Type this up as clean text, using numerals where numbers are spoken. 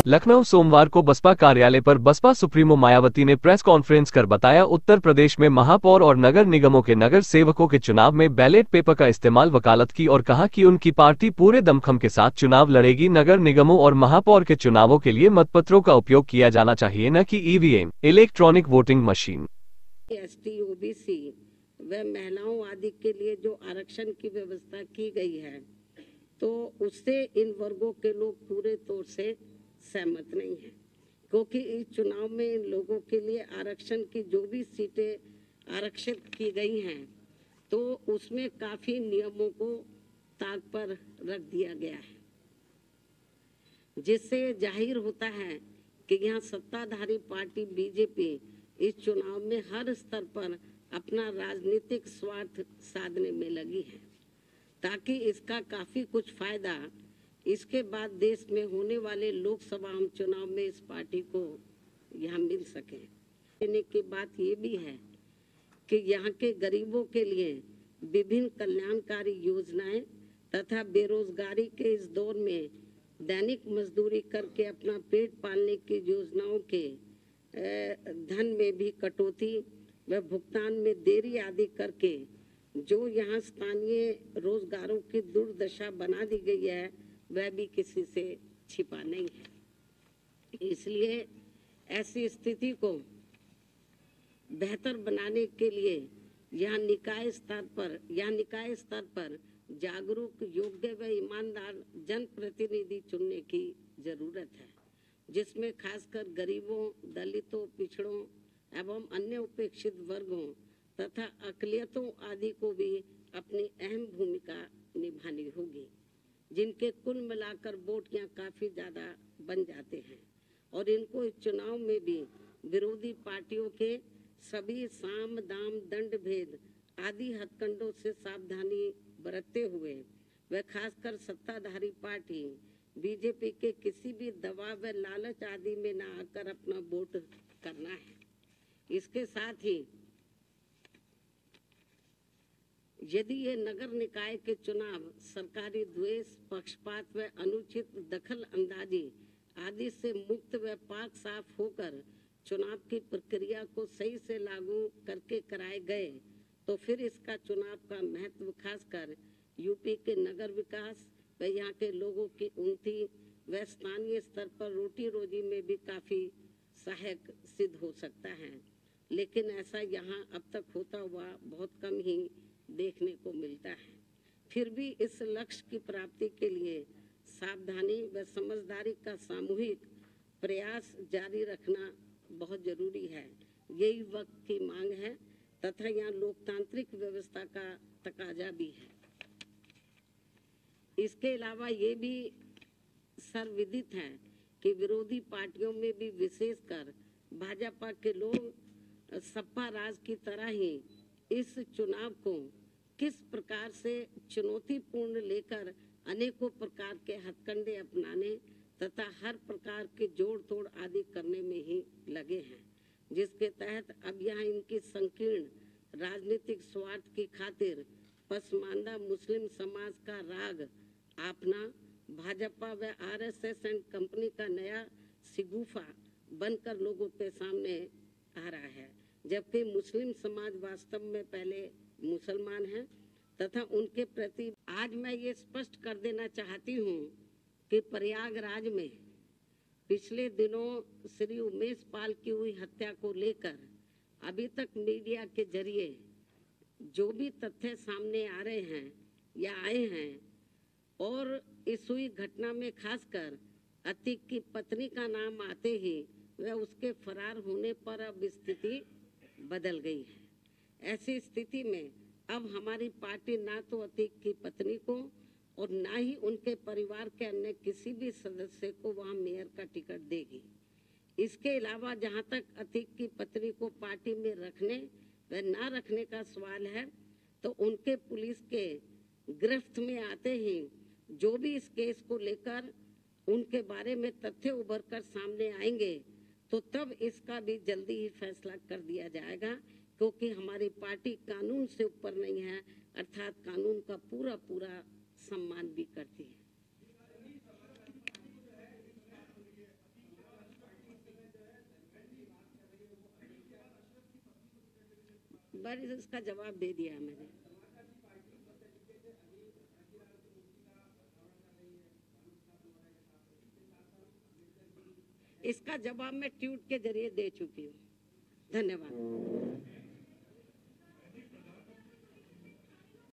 लखनऊ सोमवार को बसपा कार्यालय पर बसपा सुप्रीमो मायावती ने प्रेस कॉन्फ्रेंस कर बताया, उत्तर प्रदेश में महापौर और नगर निगमों के नगर सेवकों के चुनाव में बैलेट पेपर का इस्तेमाल वकालत की और कहा कि उनकी पार्टी पूरे दमखम के साथ चुनाव लड़ेगी। नगर निगमों और महापौर के चुनावों के लिए मतपत्रों का उपयोग किया जाना चाहिए, न कि EVM electronic voting machine. ST, OBC व महिलाओं आदि के लिए जो आरक्षण की व्यवस्था की गई है, तो उससे इन वर्गों के लोग पूरे तौर से सहमत नहीं है, क्योंकि इस चुनाव में इन लोगों के लिए आरक्षण की जो भी सीटें आरक्षित की गई हैं, तो उसमें काफी नियमों को ताक पर रख दिया गया है, जिससे जाहिर होता है कि यहाँ सत्ताधारी पार्टी बीजेपी इस चुनाव में हर स्तर पर अपना राजनीतिक स्वार्थ साधने में लगी है, ताकि इसका काफी कुछ फायदा इसके बाद देश में होने वाले लोकसभा चुनाव में इस पार्टी को यहाँ मिल सके। कहने की बात ये भी है कि यहाँ के गरीबों के लिए विभिन्न कल्याणकारी योजनाएं तथा बेरोजगारी के इस दौर में दैनिक मजदूरी करके अपना पेट पालने की योजनाओं के धन में भी कटौती व भुगतान में देरी आदि करके जो यहाँ स्थानीय रोजगारों की दुर्दशा बना दी गई है, वह भी किसी से छिपा नहीं है। इसलिए ऐसी स्थिति को बेहतर बनाने के लिए यहाँ निकाय स्तर पर जागरूक, योग्य व ईमानदार जनप्रतिनिधि चुनने की जरूरत है, जिसमें खासकर गरीबों, दलितों, पिछड़ों एवं अन्य उपेक्षित वर्गों तथा अकलियतों आदि को भी अपनी अहम भूमिका निभानी होगी, जिनके कुल मिलाकर वोट यहाँ काफी ज्यादा बन जाते हैं और इनको इस चुनाव में भी विरोधी पार्टियों के सभी साम दाम दंड भेद आदि हथकंडों से सावधानी बरतते हुए व खासकर सत्ताधारी पार्टी बीजेपी के किसी भी दबाव व लालच आदि में न आकर अपना वोट करना है। इसके साथ ही यदि ये नगर निकाय के चुनाव सरकारी द्वेष, पक्षपात व अनुचित दखल अंदाजी आदि से मुक्त व पाक साफ होकर चुनाव की प्रक्रिया को सही से लागू करके कराए गए, तो फिर इसका चुनाव का महत्व खासकर यूपी के नगर विकास व यहाँ के लोगों की उन्नति व स्थानीय स्तर पर रोटी रोजी में भी काफी सहायक सिद्ध हो सकता है। लेकिन ऐसा यहाँ अब तक होता हुआ बहुत कम ही देखने को मिलता है। फिर भी इस लक्ष्य की प्राप्ति के लिए सावधानी व समझदारी का सामूहिक प्रयास जारी रखना बहुत जरूरी है। यही वक्त की मांग है तथा यहाँ लोकतांत्रिक व्यवस्था का तकाजा भी है। इसके अलावा ये भी सर्वविदित है कि विरोधी पार्टियों में भी विशेषकर भाजपा के लोग सपा राज की तरह ही इस चुनाव को किस प्रकार से चुनौतीपूर्ण लेकर अनेकों प्रकार के हथकंडे अपनाने तथा हर प्रकार के जोड़ तोड़ आदि करने में ही लगे हैं, जिसके तहत अब यहाँ इनकी संकीर्ण राजनीतिक स्वार्थ की खातिर पसमानदा मुस्लिम समाज का राग आपना भाजपा व आरएसएस एंड कंपनी का नया सिगुफा बनकर लोगों के सामने आ रहा है, जबकि मुस्लिम समाज वास्तव में पहले मुसलमान हैं तथा उनके प्रति आज मैं ये स्पष्ट कर देना चाहती हूँ कि प्रयागराज में पिछले दिनों श्री उमेश पाल की हुई हत्या को लेकर अभी तक मीडिया के जरिए जो भी तथ्य सामने आ रहे हैं या आए हैं, और इस हुई घटना में खासकर अतीक की पत्नी का नाम आते ही वह उसके फरार होने पर अब स्थिति बदल गई है। ऐसी स्थिति में अब हमारी पार्टी ना तो अतीक की पत्नी को और ना ही उनके परिवार के अन्य किसी भी सदस्य को वहां मेयर का टिकट देगी। इसके अलावा जहां तक अतीक की पत्नी को पार्टी में रखने व ना रखने का सवाल है, तो उनके पुलिस के गिरफ्त में आते ही जो भी इस केस को लेकर उनके बारे में तथ्य उभर कर सामने आएंगे, तो तब इसका भी जल्दी ही फैसला कर दिया जाएगा, क्योंकि हमारी पार्टी कानून से ऊपर नहीं है, अर्थात कानून का पूरा पूरा सम्मान भी करती है। बस इसका जवाब दे दिया मैंने। इसका जवाब मैं ट्वीट के जरिए दे चुकी हूँ। धन्यवाद।